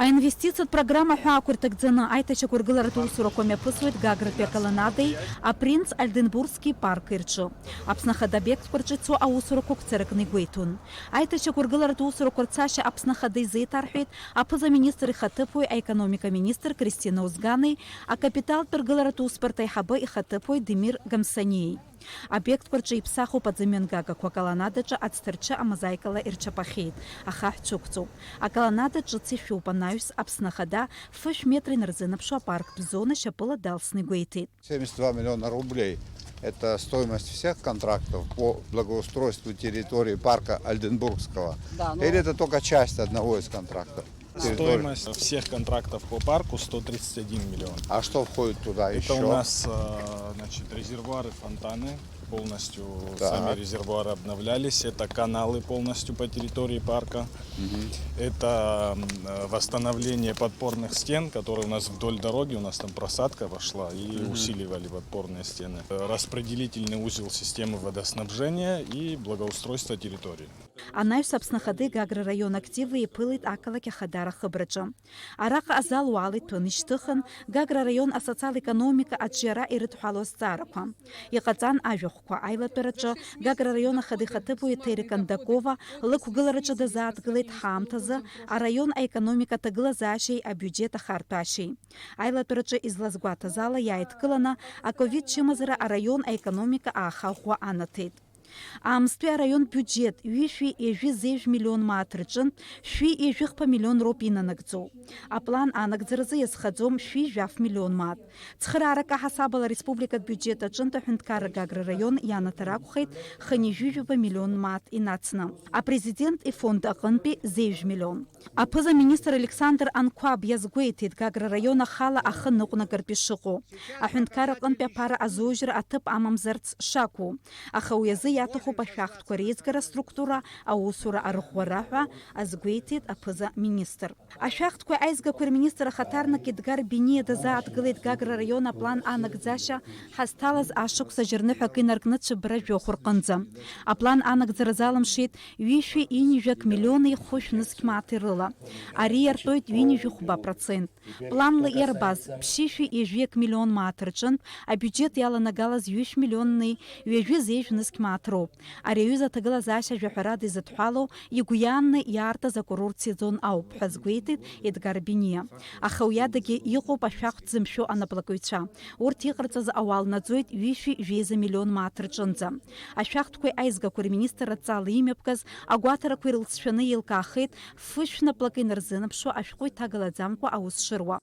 Инвестицият программа Хуакуртагдзана Айтачакур Галаратусура Комяпусует Гаграпе Каланадой, а принц Альденбургский парк Ирчу. Апснахадабек Скорчицу Аусура Кукцеракный Гуейтун. Айтачакур Галаратусура Корцаша Апснахадей Зейтархит, а позаминистр Хатепуй, а экономика министр Кристина Узганой, а капитал Пергаларатус Партайхабы и Хатепуй Демир Гамсаней. Объект кварчи псаху подзамен гага ква каланададжа отстерча амазайкала ирчапахит, аха чукцу. А каланададжа цифю панаюс абснахада фыш метры нарзынапшо парк зона шапыла далсный гуейтит. 72 миллиона рублей. Это стоимость всех контрактов по благоустройству территории парка Альденбургского. Да, но... Или это только часть одного из контрактов? Стоимость всех контрактов по парку 131 миллион. А что входит туда еще? Это у нас резервуары, фонтаны. Полностью сами резервуары обновлялись. Это каналы полностью по территории парка. Это восстановление подпорных стен, которые у нас вдоль дороги, у нас там просадка вошла и усиливали подпорные стены. Распределительный узел системы водоснабжения и благоустройство территории. Анай собственно ходы Гагра район активы и пылит акалаки хадара хабрача. Арака азал уалит туништыхан Гагра район асоциал экономика отжера и ритуалос царапа. Якатан ажухква айла перача Гагра района ходы хатыпу и терикандакова лыку галарача дазат галит хамтаза, а район экономика таглазашей, а бюджета харташей. Айла перача из лазгуата зала яйт кылана, а ковид чимазара а район экономика ахахуа анатит. Амстве район бюджет вишви и 6 миллион матричен, шви и 6 миллион ропина нагцу. А план анагдзерзы с хадзом шви 6 миллион мат. Цхрарака хасабала республика бюджета чента хунткара Гагра район яна таракухайт хани 6 миллион мат и нацна. А президент и фонд аканпи 6 миллион. А позаминистр Александр Анкуаб язгуетит Гагра района хала ахан нукна гарпишику. А хунткара аканпи пара азужр атып амамзерц шаку. А хауязы ятаху пашахт корейская структура, а усура архуараха, азгуетит апоза министр. А шахт кой айзга министра хатарна кидгар биния даза отгалит Гагра района план анагдзаша хасталаз ашук сажерныха кинаргнатши бражо хурканза. А план анагдзаразалам шит виши инижак миллионы хушныск матерыла. А риартоит винижух 2%. План лы ярбаз пшиши и жвек миллион матерчан, а бюджет яла нагалаз 6 миллионный вежи зежныск матер. А реюза тагла заша жухарады затхало и гуянны ярта за курорт сезон ау пхазгуетит и дгарбиния. А хауядаги его пашахт замшо анаплакуйча. Урт игрца за авал надзует виши 6 миллион матрчанза. А шахт кой айзга курминистра цалы имепказ, а гуатара курилшаны елкахет, фышна плакинерзынапшо ашкой тагла замку аусширва.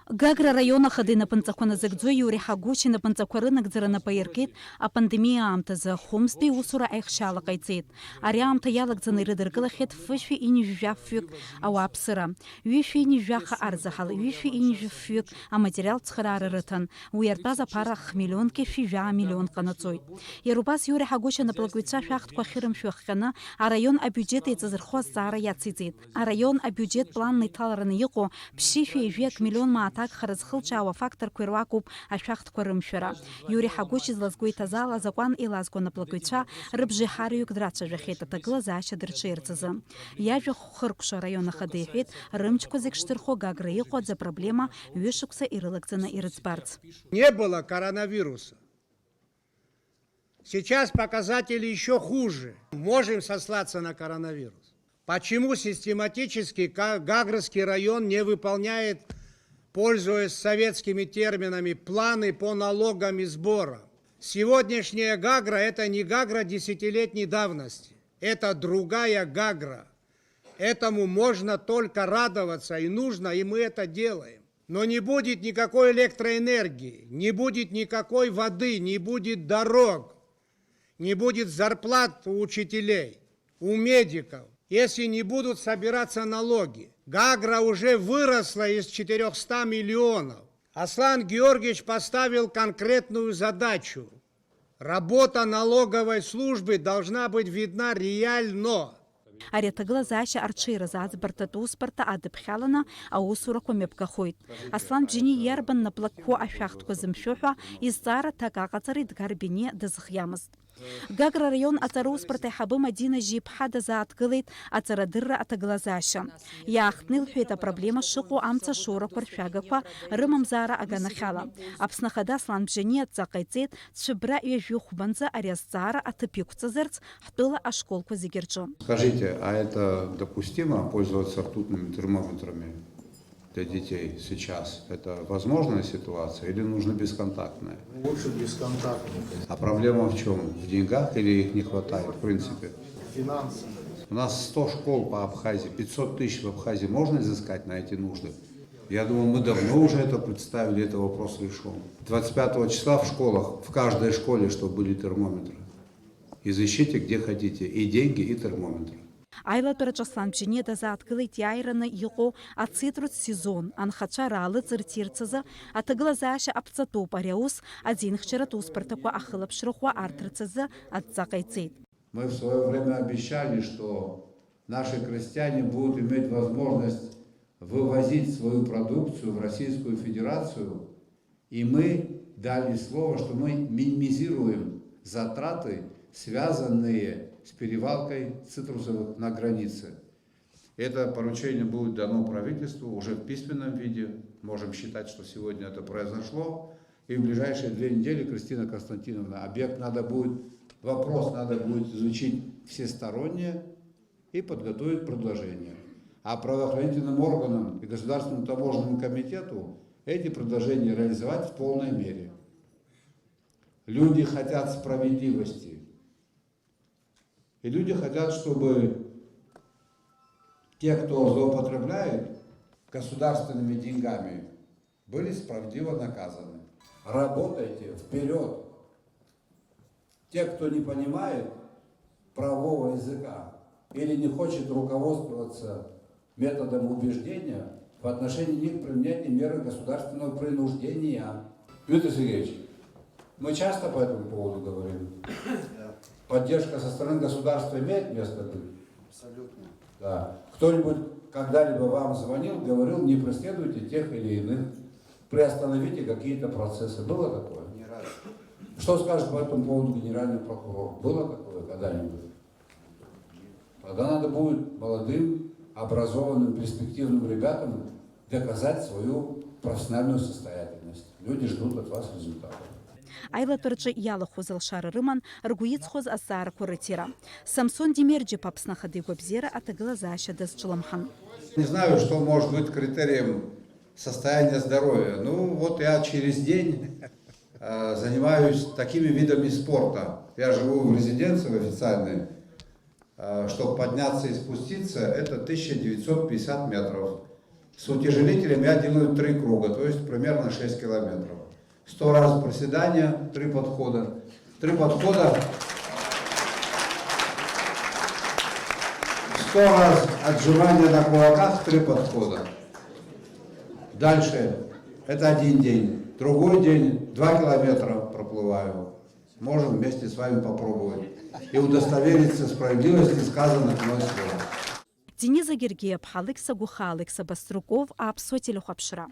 Гагра района ходы на панцахуна загдзу юри хагучи на панцахуарына гдзарана пайркит, а пандемия амта за хумсты усура айхшала кайцит. Ари амта ялак дзаны рыдыргылахет фышви и нижжафюк ауапсыра. Вишви и нижжаха арзахал, вишви и нижжафюк, а материал цхарары рытан. Уяртаза парах миллион кефи жа миллион канацой. Ярубас юри хагучи на плагуйца шахт квахирам шуахкана, а район а бюджет и цазархоз зара яцизит. А район а бюджет планный талараны йоко, пшифи и жвек миллион маатак харазхылча фактор куирвакуб а шахт куирымшира. Юри хагучи злазгуй тазала закон и лазго на плагуйца рыбжи харюк драча жахета таглаза шадырчирцаза. Я же хыркша района хадыхит, рымчку зекштырхо Гагры ход за проблема вишукса и рылакцана и рыцбарц. Не было коронавируса. Сейчас показатели еще хуже. Можем сослаться на коронавирус. Почему систематически Гагрский район не выполняет, пользуясь советскими терминами, планы по налогам и сборам? Сегодняшняя Гагра – это не Гагра десятилетней давности. Это другая Гагра. Этому можно только радоваться и нужно, и мы это делаем. Но не будет никакой электроэнергии, не будет никакой воды, не будет дорог, не будет зарплат у учителей, у медиков, если не будут собираться налоги. Гагра уже выросла из 400 миллионов. Аслан Георгиевич поставил конкретную задачу. Работа налоговой службы должна быть видна реально. Арета глазаща арчира зазбартату спарта адыпхалана, а усура комепкахойт. Аслан джини ярбан на плакху ашахтку замшуха, из цара такакацари дгарбине дазхьямаст. Гагра район аҵараусбарҭа аиҳабы Мадина Жиԥҳа дазааҭгылеит аҵарадырра аҭагылазаашьа. Иаахтны апроблема шыҟоу амца шоурақәа ршәагақәа рымамзаара аганахьала. Аԥсны Ахада Аслан Бжьани адҵа ҟаиҵеит цәыбра ҩажәихәбанӡа ари азҵаара аҭыԥ иқәҵазарц ҳтәыла ашколқәа зегьы рҿы. Скажите, а это допустимо пользоваться ртутными термометрами для детей сейчас? Это возможная ситуация или нужно бесконтактная? Лучше бесконтактно. А проблема в чем? В деньгах или их не хватает в принципе? Финансы. У нас 100 школ по Абхазии, 500 тысяч в Абхазии. Можно изыскать на эти нужды? Я думаю, мы давно уже это представили, это вопрос решен. 25 числа в школах, в каждой школе, чтобы были термометры. Изыщите где хотите, и деньги, и термометры. Аилатәараҿ Аслан Бжьани дазааҭгылеит иааираны иҟоу ацитрус сезон анхацәа раалыҵырҭирц азы аҭагылазаашьа аԥҵатәуп. Ари аус аӡинхьчаратә усбарҭақәа ахылаԥшрахәа арҭарц азы адҵа ҟаиҵеит. Мы в свое время обещали, что наши крестьяне будут иметь возможность вывозить свою продукцию в Российскую Федерацию, и мы дали слово, что мы минимизируем затраты, связанные с перевалкой цитрусовых на границе. Это поручение будет дано правительству уже в письменном виде. Можем считать, что сегодня это произошло. И в ближайшие 2 недели, Кристина Константиновна, вопрос надо будет изучить всесторонне и подготовить предложение. А правоохранительным органам и Государственному таможенному комитету эти предложения реализовать в полной мере. Люди хотят справедливости. И люди хотят, чтобы те, кто злоупотребляет государственными деньгами, были справедливо наказаны. Работайте вперед. Те, кто не понимает правового языка или не хочет руководствоваться методом убеждения, в отношении них применять меры государственного принуждения. Виктор Сергеевич, мы часто по этому поводу говорим. Поддержка со стороны государства имеет место быть? Абсолютно. Да. Кто-нибудь когда-либо вам звонил, говорил, не преследуйте тех или иных, приостановите какие-то процессы. Было такое? Не раз. Что скажет по этому поводу генеральный прокурор? Было такое когда-нибудь? Тогда надо будет молодым, образованным, перспективным ребятам доказать свою профессиональную состоятельность. Люди ждут от вас результатов. Аилатәараҿы иалахәыз алшара рыман ргәы иҵхоз азҵаарақәа рыҭира. Самсон Демерџьиԥ Аԥсны Ахада игәабзиара аҭагылазаашьа дазҿлымҳан. Не знаю, что может быть критерием состояния здоровья. Ну, вот я через день занимаюсь такими видами спорта. Я живу в резиденции в официальной. Чтобы подняться и спуститься, это 1950 метров. С утяжелителем я делаю 3 круга, то есть примерно 6 километров. 100 раз приседания, 3 подхода. 3 подхода. 100 раз отжимания на кулаках, 3 подхода. Дальше. Это один день. Другой день 2 километра проплываю. Можем вместе с вами попробовать. И удостовериться в справедливости сказанных мной слов. Дениза Гергиев, Алекса Гуха, Алекса Баструков, Аԥсуа телехәаԥшра.